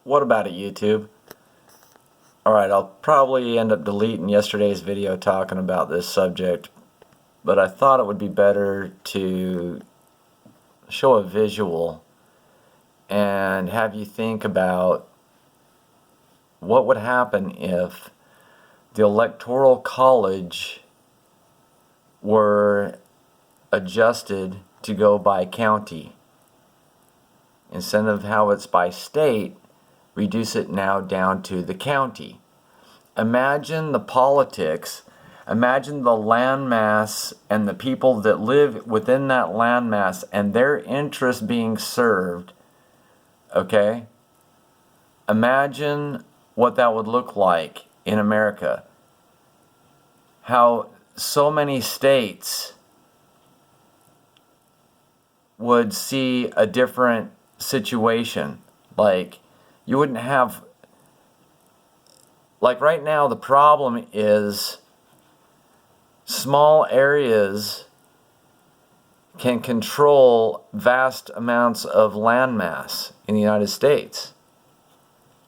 What about it, YouTube? Alright, I'll probably end up deleting yesterday's video talking about this subject, but I thought it would be better to show a visual and have you think about what would happen if the Electoral College were adjusted to go by county. Instead of how it's by state, reduce it now down to the county. Imagine the politics, imagine the landmass and the people that live within that landmass and their interests being served, okay? Imagine what that would look like in America. How so many states would see a different situation. Like, you wouldn't have, like right now the problem is small areas can control vast amounts of landmass in the United States,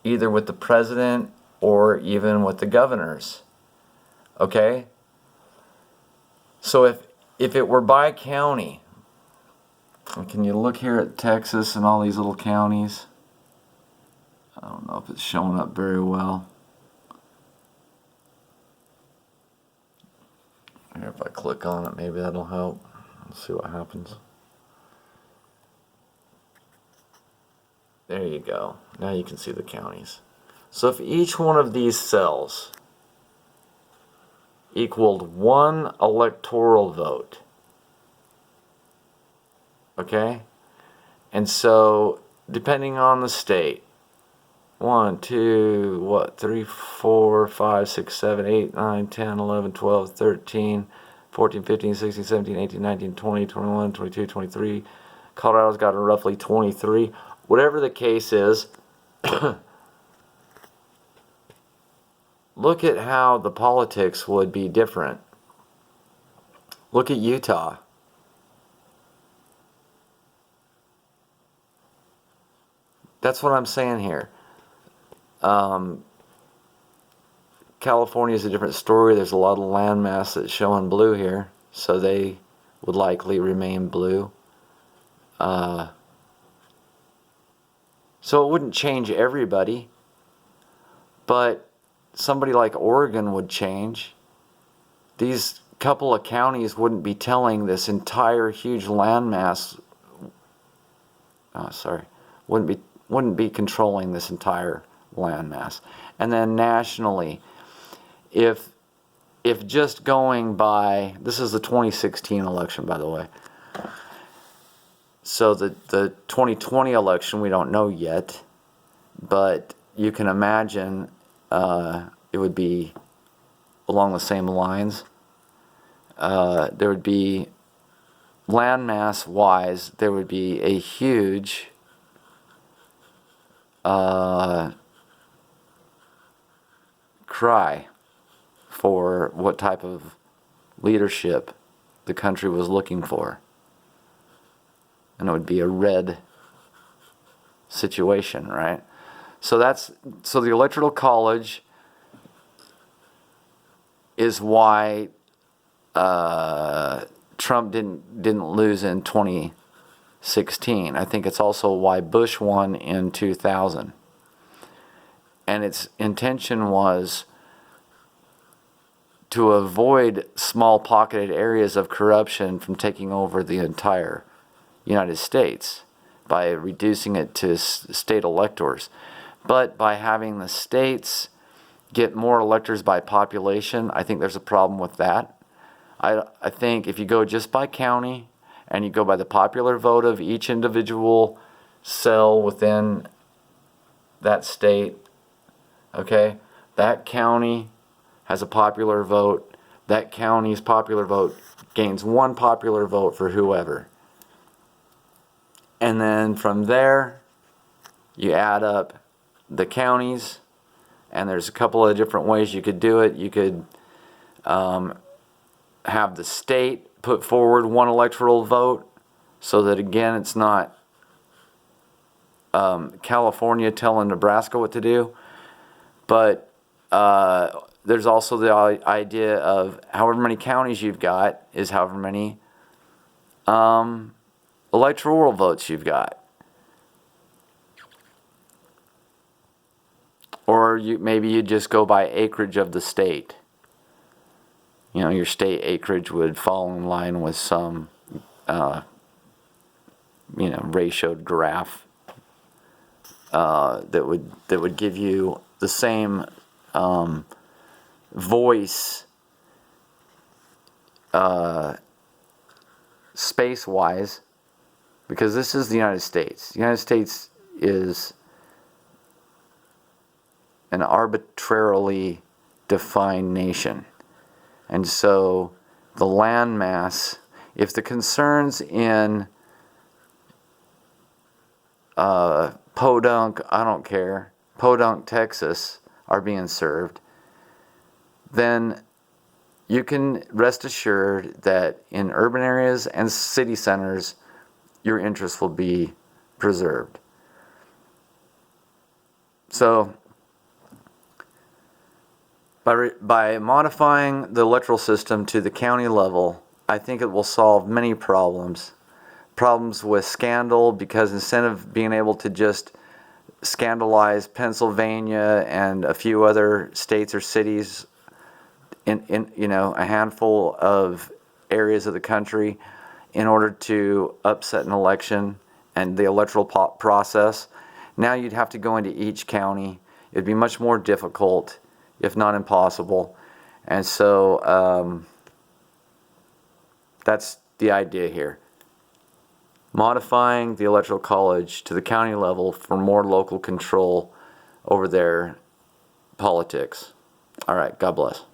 either with the president or even with the governors. Okay? So if it were by county, can you look here at Texas and all these little counties? I don't know if it's showing up very well. Here, if I click on it, maybe that'll help. Let's see what happens. There you go. Now you can see the counties. So if each one of these cells equaled one electoral vote, okay? And so, depending on the state, 1, 2, 3, 4, 5, 6, 7, 8, 9, 10, 11, 12, 13, 14, 15, 16, 17, 18, 19, 20, 21, 22, 23. Colorado's got roughly 23. Whatever the case is, look at how the politics would be different. Look at Utah. That's what I'm saying here. California is a different story. There's a lot of landmass that's showing blue here, so they would likely remain blue. So it wouldn't change everybody, but somebody like Oregon would change. These couple of counties wouldn't be telling this entire huge landmass, wouldn't be controlling this entire landmass. And then nationally, if just going by, this is the 2016 election, by the way. So the 2020 election, we don't know yet, but you can imagine it would be along the same lines. There would be, landmass-wise, there would be a huge cry for what type of leadership the country was looking for. And it would be a red situation, right? So the Electoral College is why Trump didn't lose in 2016. I think it's also why Bush won in 2000. And its intention was to avoid small pocketed areas of corruption from taking over the entire United States by reducing it to state electors. But by having the states get more electors by population, I think there's a problem with that. I think if you go just by county and you go by the popular vote of each individual cell within that state, okay, that county has a popular vote. That county's popular vote gains one popular vote for whoever. And then from there, you add up the counties, and there's a couple of different ways you could do it. You could have the state put forward one electoral vote, so that again it's not California telling Nebraska what to do, but there's also the idea of however many counties you've got is however many electoral votes you've got. Or maybe you just go by acreage of the state. You know, your state acreage would fall in line with some, ratioed graph that would give you the same voice space-wise, because this is the United States. The United States is an arbitrarily defined nation. And so the landmass, if the concerns in Podunk, I don't care, Podunk, Texas, are being served, then you can rest assured that in urban areas and city centers, your interests will be preserved. So, by modifying the electoral system to the county level, I think it will solve many problems. Problems with scandal, because instead of being able to just scandalize Pennsylvania and a few other states or cities in a handful of areas of the country in order to upset an election and the electoral process, now you'd have to go into each county. It'd be much more difficult, if not impossible. And so that's the idea here. Modifying the Electoral College to the county level for more local control over their politics. All right, God bless.